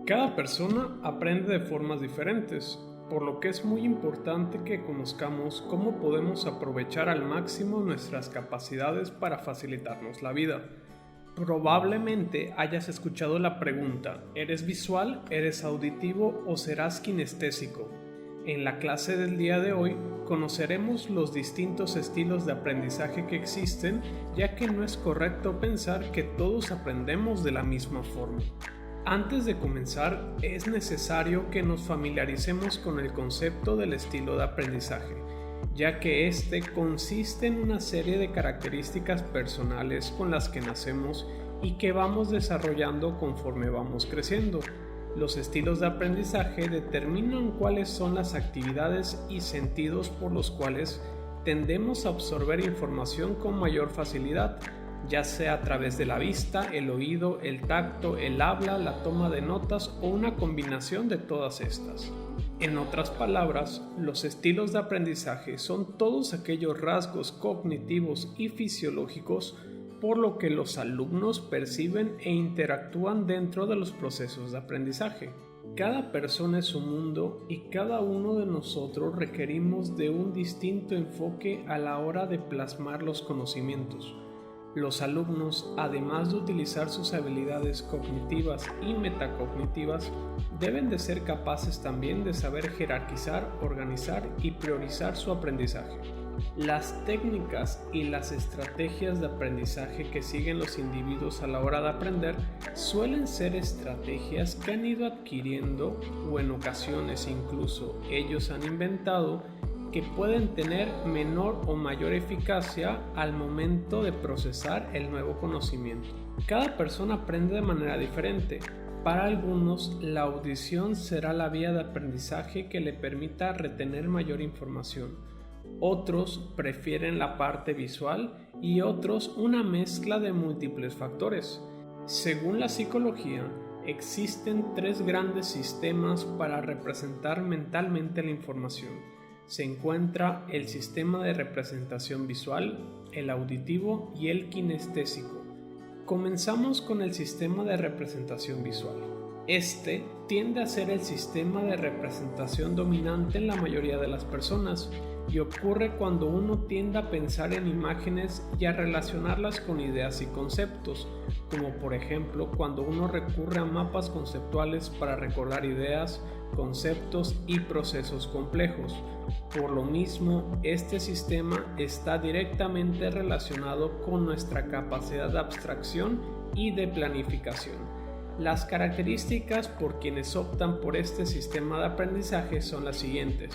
Cada persona aprende de formas diferentes, por lo que es muy importante que conozcamos cómo podemos aprovechar al máximo nuestras capacidades para facilitarnos la vida. Probablemente hayas escuchado la pregunta: ¿eres visual, eres auditivo o serás kinestésico? En la clase del día de hoy conoceremos los distintos estilos de aprendizaje que existen, ya que no es correcto pensar que todos aprendemos de la misma forma. Antes de comenzar, es necesario que nos familiaricemos con el concepto del estilo de aprendizaje, ya que este consiste en una serie de características personales con las que nacemos y que vamos desarrollando conforme vamos creciendo. Los estilos de aprendizaje determinan cuáles son las actividades y sentidos por los cuales tendemos a absorber información con mayor facilidad, ya sea a través de la vista, el oído, el tacto, el habla, la toma de notas o una combinación de todas estas. En otras palabras, los estilos de aprendizaje son todos aquellos rasgos cognitivos y fisiológicos por lo que los alumnos perciben e interactúan dentro de los procesos de aprendizaje. Cada persona es un mundo y cada uno de nosotros requerimos de un distinto enfoque a la hora de plasmar los conocimientos. Los alumnos, además de utilizar sus habilidades cognitivas y metacognitivas, deben de ser capaces también de saber jerarquizar, organizar y priorizar su aprendizaje. Las técnicas y las estrategias de aprendizaje que siguen los individuos a la hora de aprender suelen ser estrategias que han ido adquiriendo o en ocasiones incluso ellos han inventado, que pueden tener menor o mayor eficacia al momento de procesar el nuevo conocimiento. Cada persona aprende de manera diferente. Para algunos, la audición será la vía de aprendizaje que le permita retener mayor información. Otros prefieren la parte visual y otros una mezcla de múltiples factores. Según la psicología, existen tres grandes sistemas para representar mentalmente la información. Se encuentra el sistema de representación visual, el auditivo y el kinestésico. Comenzamos con el sistema de representación visual. Este tiende a ser el sistema de representación dominante en la mayoría de las personas y ocurre cuando uno tiende a pensar en imágenes y a relacionarlas con ideas y conceptos, como por ejemplo cuando uno recurre a mapas conceptuales para recordar ideas, conceptos y procesos complejos. Por lo mismo, este sistema está directamente relacionado con nuestra capacidad de abstracción y de planificación. Las características por quienes optan por este sistema de aprendizaje son las siguientes.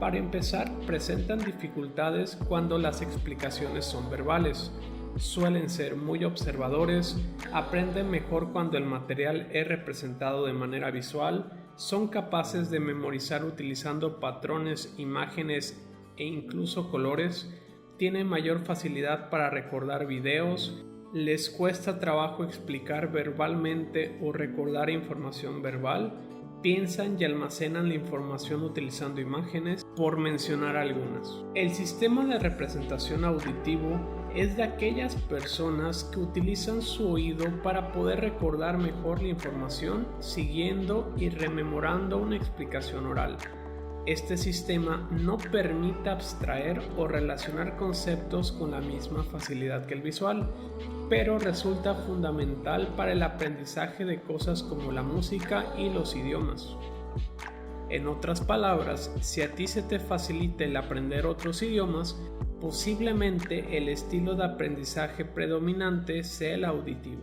Para empezar, presentan dificultades cuando las explicaciones son verbales. Suelen ser muy observadores, aprenden mejor cuando el material es representado de manera visual, son capaces de memorizar utilizando patrones, imágenes e incluso colores, tienen mayor facilidad para recordar videos, les cuesta trabajo explicar verbalmente o recordar información verbal, piensan y almacenan la información utilizando imágenes, por mencionar algunas. El sistema de representación auditivo es de aquellas personas que utilizan su oído para poder recordar mejor la información siguiendo y rememorando una explicación oral. Este sistema no permite abstraer o relacionar conceptos con la misma facilidad que el visual, pero resulta fundamental para el aprendizaje de cosas como la música y los idiomas. En otras palabras, si a ti se te facilita el aprender otros idiomas, posiblemente el estilo de aprendizaje predominante sea el auditivo.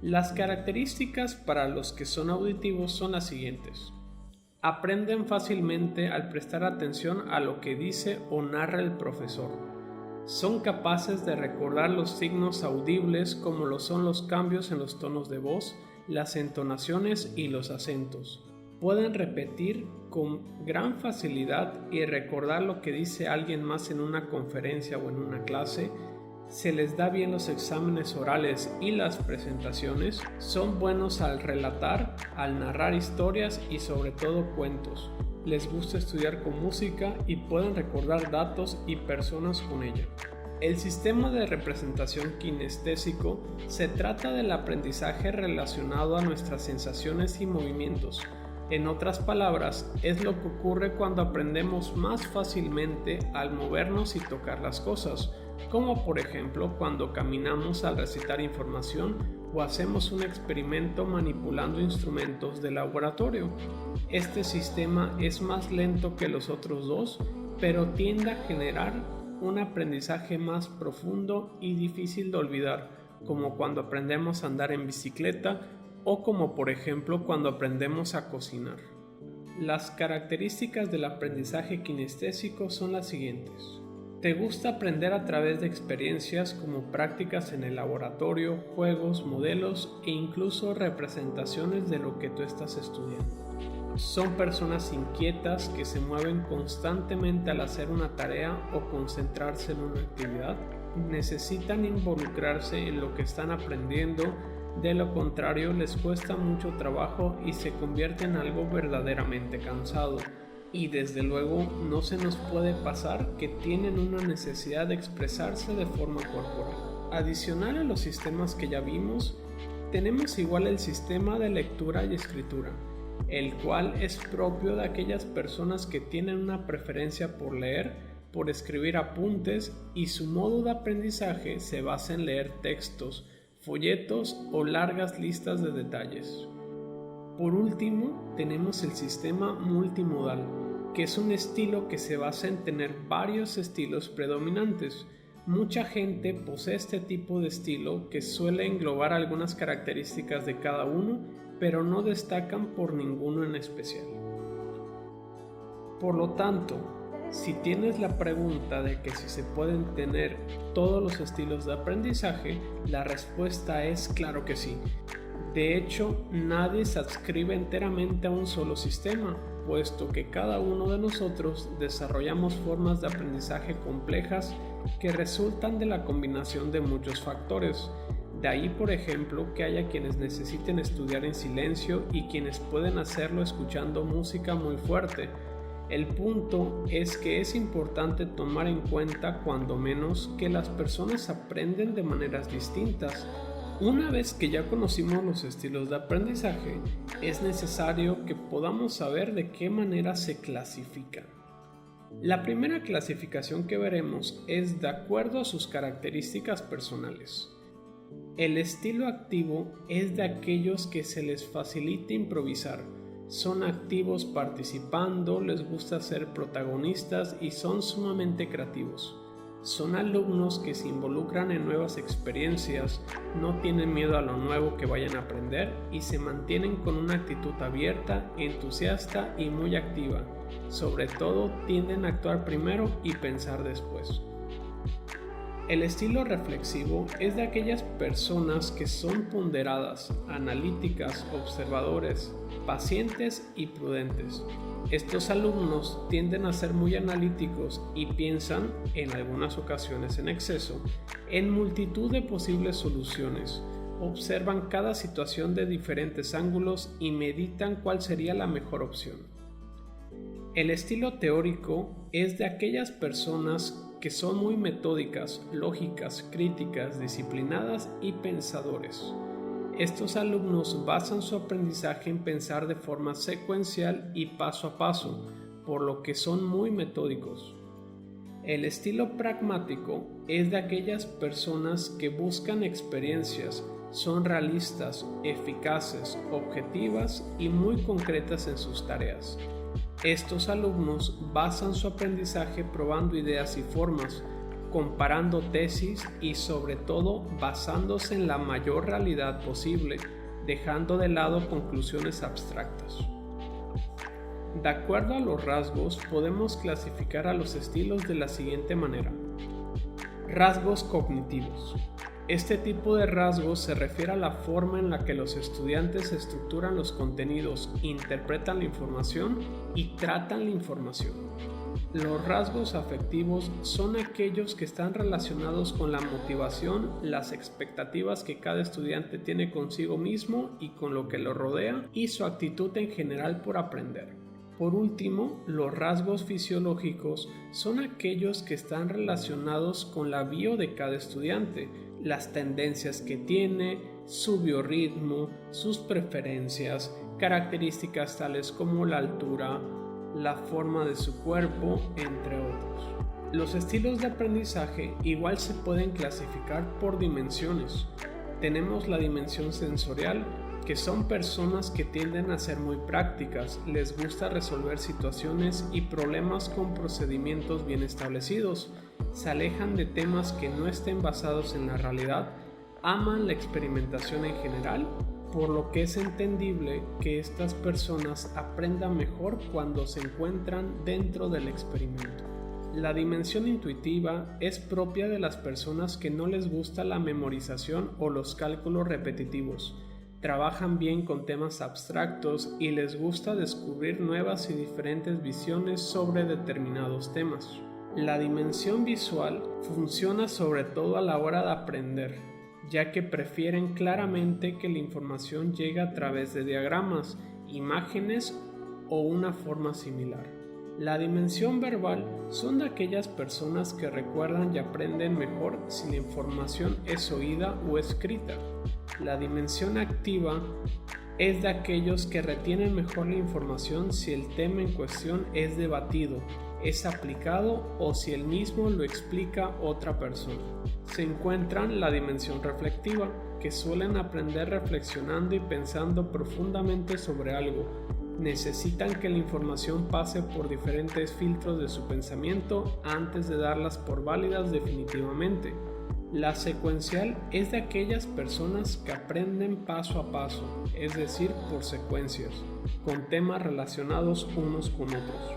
Las características para los que son auditivos son las siguientes. Aprenden fácilmente al prestar atención a lo que dice o narra el profesor. Son capaces de recordar los signos audibles como lo son los cambios en los tonos de voz, las entonaciones y los acentos. Pueden repetir con gran facilidad y recordar lo que dice alguien más en una conferencia o en una clase. Se les da bien los exámenes orales y las presentaciones. Son buenos al relatar, al narrar historias y sobre todo cuentos. Les gusta estudiar con música y pueden recordar datos y personas con ella. El sistema de representación kinestésico se trata del aprendizaje relacionado a nuestras sensaciones y movimientos. En otras palabras, es lo que ocurre cuando aprendemos más fácilmente al movernos y tocar las cosas, como por ejemplo cuando caminamos al recitar información o hacemos un experimento manipulando instrumentos de laboratorio. Este sistema es más lento que los otros dos, pero tiende a generar un aprendizaje más profundo y difícil de olvidar, como cuando aprendemos a andar en bicicleta o como por ejemplo cuando aprendemos a cocinar. Las características del aprendizaje kinestésico son las siguientes. ¿Te gusta aprender a través de experiencias como prácticas en el laboratorio, juegos, modelos e incluso representaciones de lo que tú estás estudiando? Son personas inquietas que se mueven constantemente al hacer una tarea o concentrarse en una actividad. Necesitan involucrarse en lo que están aprendiendo, de lo contrario les cuesta mucho trabajo y se convierte en algo verdaderamente cansado. Y desde luego no se nos puede pasar que tienen una necesidad de expresarse de forma corporal. Adicional a los sistemas que ya vimos, tenemos igual el sistema de lectura y escritura, el cual es propio de aquellas personas que tienen una preferencia por leer, por escribir apuntes, y su modo de aprendizaje se basa en leer textos, folletos o largas listas de detalles. Por último, tenemos el sistema multimodal, que es un estilo que se basa en tener varios estilos predominantes. Mucha gente posee este tipo de estilo que suele englobar algunas características de cada uno, pero no destacan por ninguno en especial. Por lo tanto, si tienes la pregunta de que si se pueden tener todos los estilos de aprendizaje, la respuesta es claro que sí. De hecho, nadie se adscribe enteramente a un solo sistema, puesto que cada uno de nosotros desarrollamos formas de aprendizaje complejas que resultan de la combinación de muchos factores. De ahí, por ejemplo, que haya quienes necesiten estudiar en silencio y quienes pueden hacerlo escuchando música muy fuerte. El punto es que es importante tomar en cuenta, cuando menos, que las personas aprenden de maneras distintas. Una vez que ya conocimos los estilos de aprendizaje, es necesario que podamos saber de qué manera se clasifican. La primera clasificación que veremos es de acuerdo a sus características personales. El estilo activo es de aquellos que se les facilita improvisar, son activos participando, les gusta ser protagonistas y son sumamente creativos. Son alumnos que se involucran en nuevas experiencias, no tienen miedo a lo nuevo que vayan a aprender y se mantienen con una actitud abierta, entusiasta y muy activa. Sobre todo, tienden a actuar primero y pensar después. El estilo reflexivo es de aquellas personas que son ponderadas, analíticas, observadores, pacientes y prudentes. Estos alumnos tienden a ser muy analíticos y piensan, en algunas ocasiones en exceso, en multitud de posibles soluciones. Observan cada situación de diferentes ángulos y meditan cuál sería la mejor opción. El estilo teórico es de aquellas personas que son muy metódicas, lógicas, críticas, disciplinadas y pensadores. Estos alumnos basan su aprendizaje en pensar de forma secuencial y paso a paso, por lo que son muy metódicos. El estilo pragmático es de aquellas personas que buscan experiencias, son realistas, eficaces, objetivas y muy concretas en sus tareas. Estos alumnos basan su aprendizaje probando ideas y formas, comparando tesis y sobre todo basándose en la mayor realidad posible, dejando de lado conclusiones abstractas. De acuerdo a los rasgos, podemos clasificar a los estilos de la siguiente manera. Rasgos cognitivos. Este tipo de rasgos se refiere a la forma en la que los estudiantes estructuran los contenidos, interpretan la información y tratan la información. Los rasgos afectivos son aquellos que están relacionados con la motivación, las expectativas que cada estudiante tiene consigo mismo y con lo que lo rodea, y su actitud en general por aprender. Por último, los rasgos fisiológicos son aquellos que están relacionados con la bio de cada estudiante, las tendencias que tiene, su biorritmo, sus preferencias, características tales como la altura, la forma de su cuerpo, entre otros. Los estilos de aprendizaje igual se pueden clasificar por dimensiones. Tenemos la dimensión sensorial, que son personas que tienden a ser muy prácticas, les gusta resolver situaciones y problemas con procedimientos bien establecidos, se alejan de temas que no estén basados en la realidad, aman la experimentación en general, por lo que es entendible que estas personas aprendan mejor cuando se encuentran dentro del experimento. La dimensión intuitiva es propia de las personas que no les gusta la memorización o los cálculos repetitivos. Trabajan bien con temas abstractos y les gusta descubrir nuevas y diferentes visiones sobre determinados temas. La dimensión visual funciona sobre todo a la hora de aprender, ya que prefieren claramente que la información llegue a través de diagramas, imágenes o una forma similar. La dimensión verbal son de aquellas personas que recuerdan y aprenden mejor si la información es oída o escrita. La dimensión activa es de aquellos que retienen mejor la información si el tema en cuestión es debatido, es aplicado o si el mismo lo explica otra persona. Se encuentran la dimensión reflectiva, que suelen aprender reflexionando y pensando profundamente sobre algo. Necesitan que la información pase por diferentes filtros de su pensamiento antes de darlas por válidas definitivamente. La secuencial es de aquellas personas que aprenden paso a paso, es decir, por secuencias, con temas relacionados unos con otros.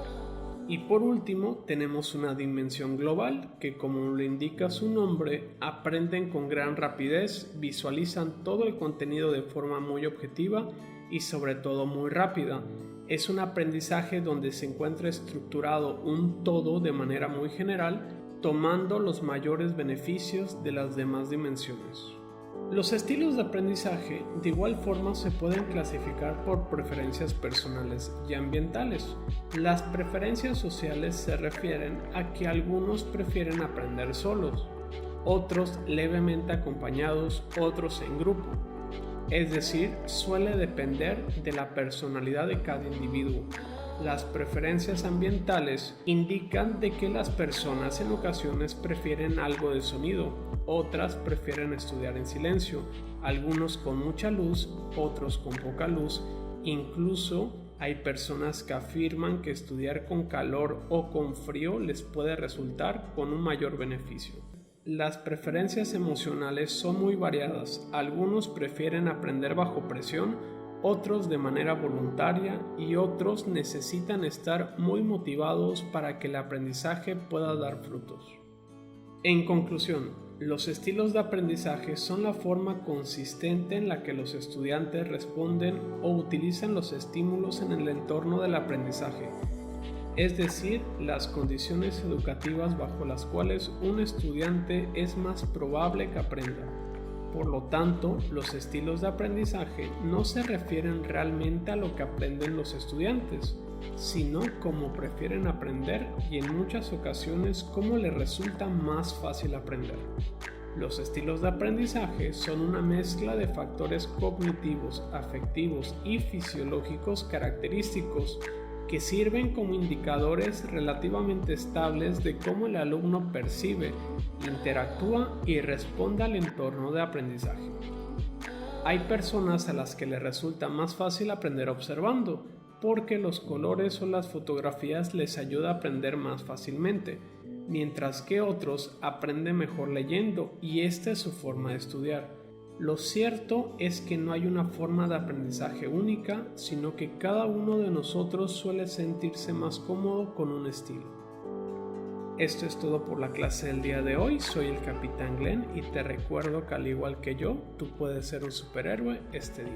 Y por último, tenemos una dimensión global, que como lo indica su nombre, aprenden con gran rapidez, visualizan todo el contenido de forma muy objetiva y sobre todo muy rápida. Es un aprendizaje donde se encuentra estructurado un todo de manera muy general, tomando los mayores beneficios de las demás dimensiones. Los estilos de aprendizaje de igual forma se pueden clasificar por preferencias personales y ambientales. Las preferencias sociales se refieren a que algunos prefieren aprender solos, otros levemente acompañados, otros en grupo. Es decir, suele depender de la personalidad de cada individuo. Las preferencias ambientales indican de que las personas en ocasiones prefieren algo de sonido, otras prefieren estudiar en silencio, algunos con mucha luz, otros con poca luz. Incluso hay personas que afirman que estudiar con calor o con frío les puede resultar con un mayor beneficio. Las preferencias emocionales son muy variadas. Algunos prefieren aprender bajo presión, otros de manera voluntaria y otros necesitan estar muy motivados para que el aprendizaje pueda dar frutos. En conclusión, los estilos de aprendizaje son la forma consistente en la que los estudiantes responden o utilizan los estímulos en el entorno del aprendizaje, es decir, las condiciones educativas bajo las cuales un estudiante es más probable que aprenda. Por lo tanto, los estilos de aprendizaje no se refieren realmente a lo que aprenden los estudiantes, sino cómo prefieren aprender y en muchas ocasiones cómo les resulta más fácil aprender. Los estilos de aprendizaje son una mezcla de factores cognitivos, afectivos y fisiológicos característicos que sirven como indicadores relativamente estables de cómo el alumno percibe, interactúa y responde al entorno de aprendizaje. Hay personas a las que les resulta más fácil aprender observando, porque los colores o las fotografías les ayuda a aprender más fácilmente, mientras que otros aprenden mejor leyendo y esta es su forma de estudiar. Lo cierto es que no hay una forma de aprendizaje única, sino que cada uno de nosotros suele sentirse más cómodo con un estilo. Esto es todo por la clase del día de hoy. Soy el Capitán Glenn y te recuerdo que al igual que yo, tú puedes ser un superhéroe este día.